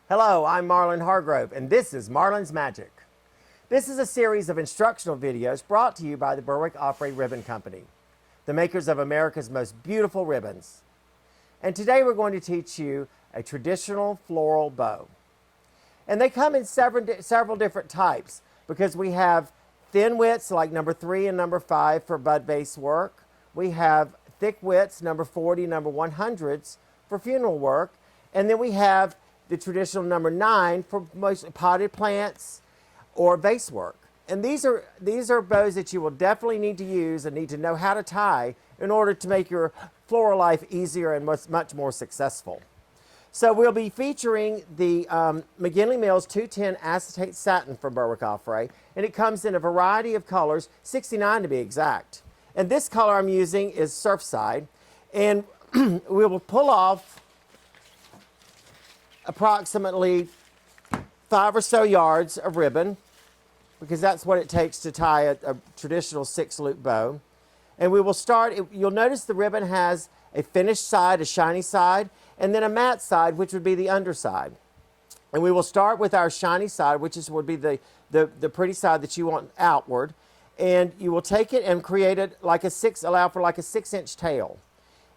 Hello, I'm Marlon Hargrove, and this is Marlon's Magic. This is a series of instructional videos brought to you by the Berwick Offray Ribbon Company, the makers of America's most beautiful ribbons. And today we're going to teach you a traditional floral bow. And they come in several different types because we have thin widths like number 3 and number 5 for bud base work. We have thick widths, number 40, number 100s for funeral work. And then we have the traditional number 9 for mostly potted plants or vase work. And these are bows that you will definitely need to use and need to know how to tie in order to make your floral life easier and much more successful. So we'll be featuring the McGinley Mills 210 acetate satin from Berwick Offray, and it comes in a variety of colors, 69 to be exact. And this color I'm using is Surfside, and we will pull off approximately 5 or so yards of ribbon, because that's what it takes to tie a traditional 6-loop bow. And we will start, you'll notice the ribbon has a finished side, a shiny side, and then a matte side, which would be the underside. And we will start with our shiny side, which would be the pretty side that you want outward. And you will take it and create it like allow for like a 6-inch tail.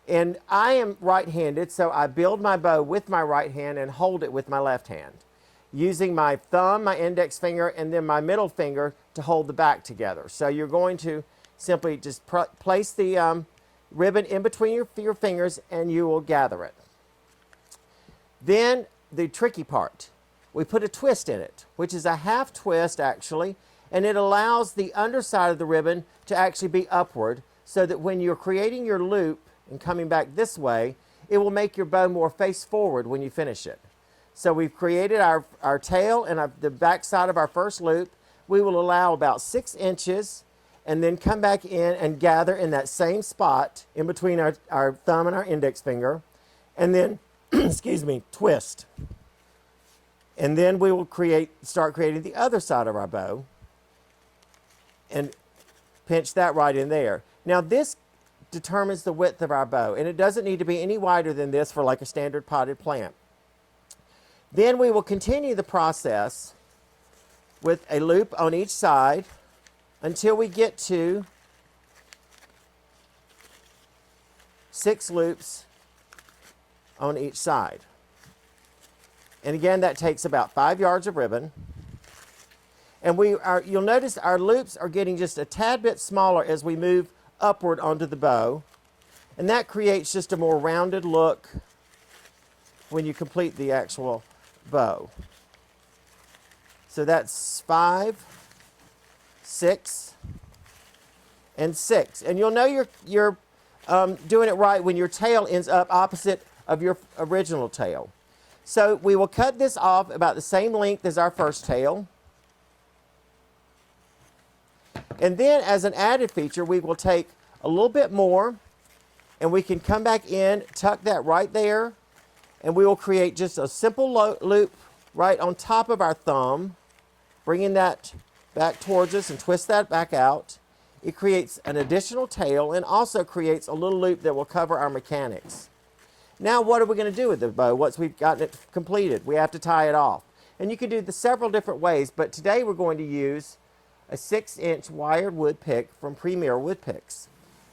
And I am right-handed, so I build my bow with my right hand and hold it with my left hand, using my thumb, my index finger, and then my middle finger to hold the back together. So you're going to simply just place the ribbon in between your fingers and you will gather it. Then the tricky part, we put a twist in it, which is a half twist actually, and it allows the underside of the ribbon to actually be upward so that when you're creating your loop and coming back this way, it will make your bow more face forward when you finish it. So we've created our tail and the back side of our first loop. We will allow about 6 inches and then come back in and gather in that same spot in between our thumb and our index finger, and then, excuse me, twist. And then we will start creating the other side of our bow and pinch that right in there. Now this determines the width of our bow, and it doesn't need to be any wider than this for like a standard potted plant. Then we will continue the process with a loop on each side until we get to 6 loops on each side. And again, that takes about 5 yards of ribbon. And you'll notice our loops are getting just a tad bit smaller as we move upward onto the bow, and that creates just a more rounded look when you complete the actual bow. So that's 5, 6, and 6. And you'll know you're doing it right when your tail ends up opposite of your original tail. So we will cut this off about the same length as our first tail. And then as an added feature, we will take a little bit more and we can come back in, tuck that right there, and we will create just a simple loop right on top of our thumb, bringing that back towards us and twist that back out. It creates an additional tail and also creates a little loop that will cover our mechanics. Now what are we going to do with the bow once we've gotten it completed? We have to tie it off. And you can do this several different ways, but today we're going to use a 6-inch wired wood pick from Premier Wood Picks.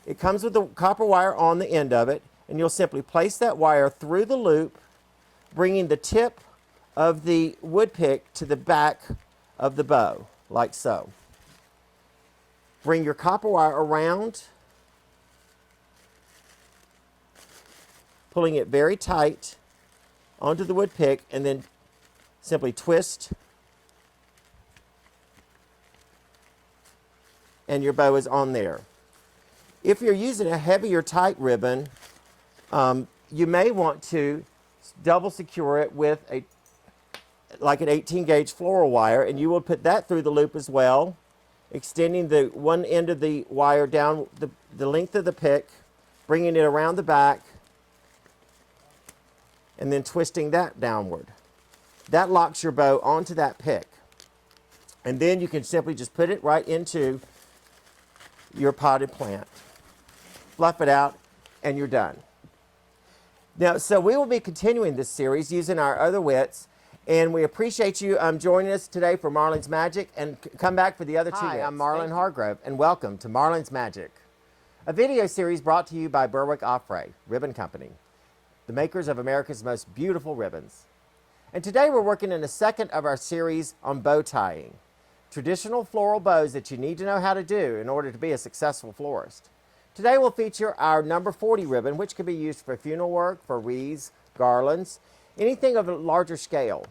It comes with the copper wire on the end of it, and you'll simply place that wire through the loop, bringing the tip of the wood pick to the back of the bow, like so. Bring your copper wire around, pulling it very tight onto the wood pick, and then simply twist, and your bow is on there. If you're using a heavier tight ribbon, you may want to double secure it with like an 18 gauge floral wire, and you will put that through the loop as well, extending the one end of the wire down the length of the pick, bringing it around the back, and then twisting that downward. That locks your bow onto that pick. And then you can simply just put it right into your potted plant. Fluff it out, and you're done. Now, so we will be continuing this series using our other widths, And we appreciate you joining us today for Marlene's Magic, and come back for the other two. Hi, I'm Marlene Hargrove, and welcome to Marlene's Magic, a video series brought to you by Berwick Offray Ribbon Company, the makers of America's most beautiful ribbons. And today we're working in the second of our series on bow tying, traditional floral bows that you need to know how to do in order to be a successful florist. Today we'll feature our number 40 ribbon, which can be used for funeral work, for wreaths, garlands, anything of a larger scale.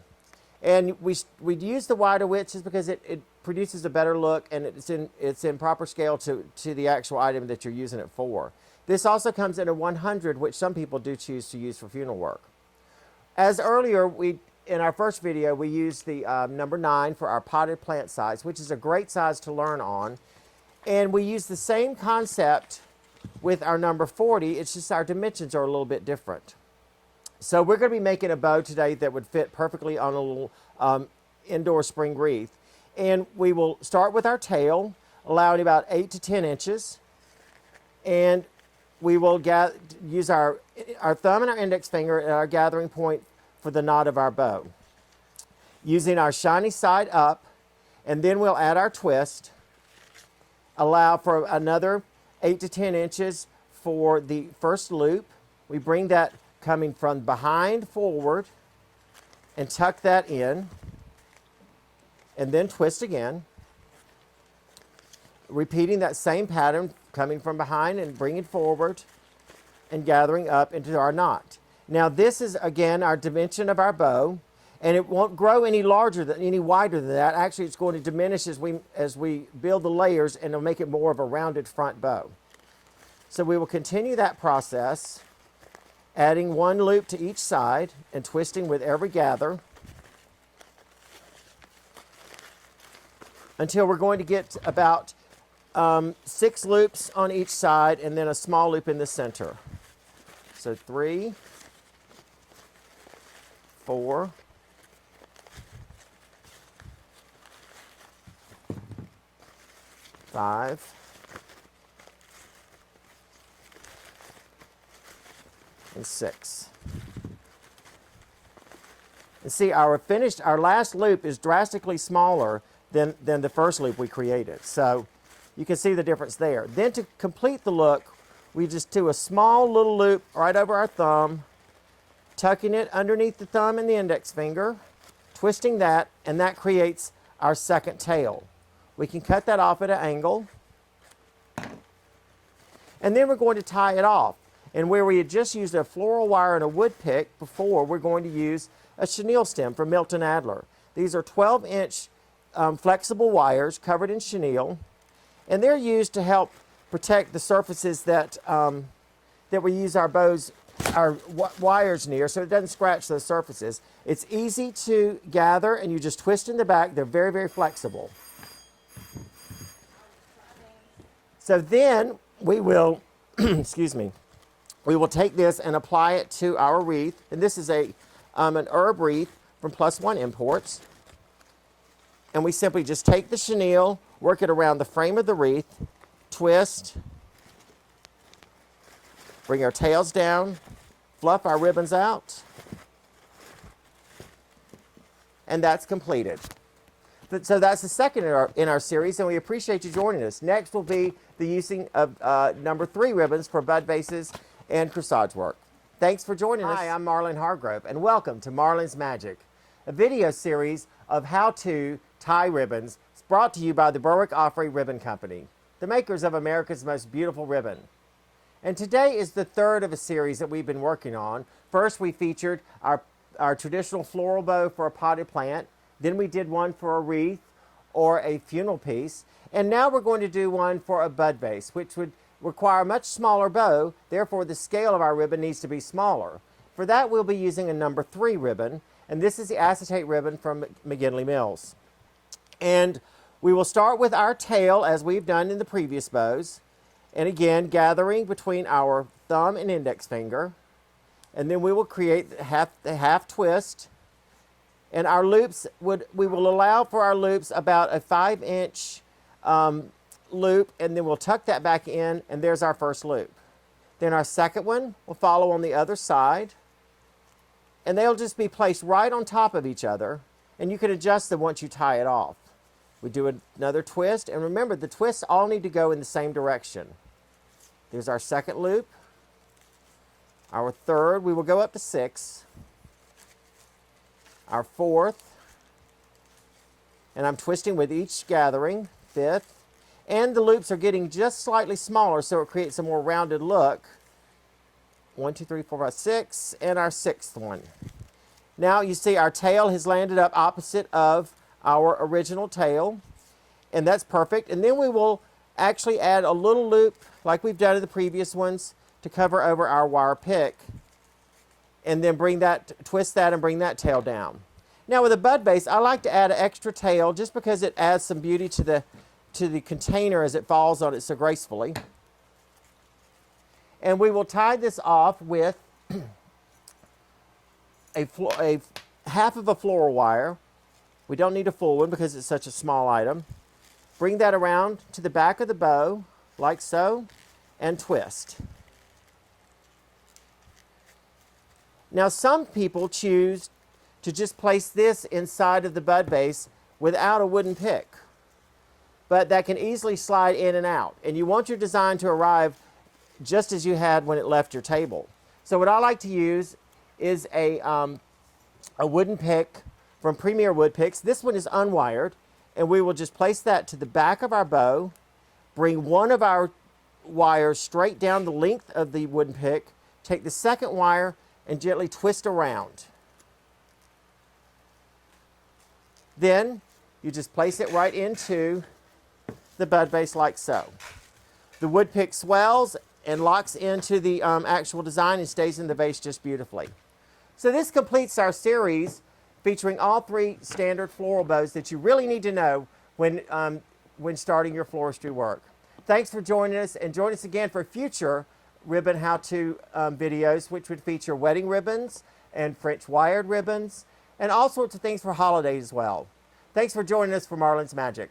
And we use the wider widths just because it produces a better look, and it's in proper scale to the actual item that you're using it for. This also comes in a 100, which some people do choose to use for funeral work. As earlier, in our first video, we used the number 9 for our potted plant size, which is a great size to learn on. And we use the same concept with our number 40, it's just our dimensions are a little bit different. So we're going to be making a bow today that would fit perfectly on a little indoor spring wreath. And we will start with our tail, allowing about 8 to 10 inches. And we will use our thumb and our index finger at our gathering point for the knot of our bow. Using our shiny side up, and then we'll add our twist, allow for another 8 to 10 inches for the first loop. We bring that coming from behind forward and tuck that in, and then twist again, repeating that same pattern, coming from behind and bringing forward and gathering up into our knot. Now this is again our dimension of our bow, and it won't grow any wider than that. Actually, it's going to diminish as we build the layers, and it'll make it more of a rounded front bow. So we will continue that process, adding one loop to each side and twisting with every gather until we're going to get about 6 loops on each side and then a small loop in the center. So 3, 4, 5, and 6. And see, our last loop is drastically smaller than the first loop we created. So you can see the difference there. Then to complete the look, we just do a small little loop right over our thumb, tucking it underneath the thumb and the index finger, twisting that, and that creates our second tail. We can cut that off at an angle, and then we're going to tie it off. And where we had just used a floral wire and a wood pick before, we're going to use a chenille stem from Milton Adler. These are 12-inch flexible wires covered in chenille, and they're used to help protect the surfaces that we use our wires near, so it doesn't scratch those surfaces. It's easy to gather, and you just twist in the back. They're very, very flexible. So then we will, excuse me, we will take this and apply it to our wreath. And this is an herb wreath from Plus One Imports. And we simply just take the chenille, work it around the frame of the wreath, twist, bring our tails down, fluff our ribbons out, and that's completed. So that's the second in our series, and we appreciate you joining us. Next will be the using of number 3 ribbons for bud vases and corsage work. Thanks for joining us. Hi, I'm Marlene Hargrove, and welcome to Marlene's Magic, a video series of how to tie ribbons. It's brought to you by the Berwick Offray Ribbon Company, the makers of America's most beautiful ribbon. And today is the third of a series that we've been working on. First, we featured our traditional floral bow for a potted plant. Then we did one for a wreath or a funeral piece. And now we're going to do one for a bud vase, which would require a much smaller bow. Therefore, the scale of our ribbon needs to be smaller. For that, we'll be using a number 3 ribbon. And this is the acetate ribbon from McGinley Mills. And we will start with our tail, as we've done in the previous bows. And again, gathering between our thumb and index finger. And then we will create the half twist. And our loops, we will allow for our loops about a 5-inch loop, and then we'll tuck that back in, and there's our first loop. Then our second one will follow on the other side. and they'll just be placed right on top of each other, and you can adjust them once you tie it off. We do another twist, and remember, the twists all need to go in the same direction. There's our second loop. Our third, we will go up to 6. Our fourth, and I'm twisting with each gathering, 5th, and the loops are getting just slightly smaller, so it creates a more rounded look. 1, 2, 3, 4, 5, 6, and our 6th one. Now you see our tail has landed up opposite of our original tail, and that's perfect. And then we will actually add a little loop like we've done in the previous ones to cover over our wire pick, and then twist that and bring that tail down. Now with a bud base, I like to add an extra tail just because it adds some beauty to the container as it falls on it so gracefully. And we will tie this off with a half of a floral wire. We don't need a full one because it's such a small item. Bring that around to the back of the bow, like so, and twist. Now some people choose to just place this inside of the bud base without a wooden pick, but that can easily slide in and out. And you want your design to arrive just as you had when it left your table. So what I like to use is a wooden pick from Premier Wood Picks. This one is unwired, and we will just place that to the back of our bow, bring one of our wires straight down the length of the wooden pick, take the second wire and gently twist around. Then you just place it right into the bud base like so. The wood pick swells and locks into the actual design and stays in the vase just beautifully. So this completes our series featuring all 3 standard floral bows that you really need to know when starting your floristry work. Thanks for joining us, and join us again for future ribbon how-to videos, which would feature wedding ribbons and French wired ribbons and all sorts of things for holidays as well. Thanks for joining us for Marlin's Magic.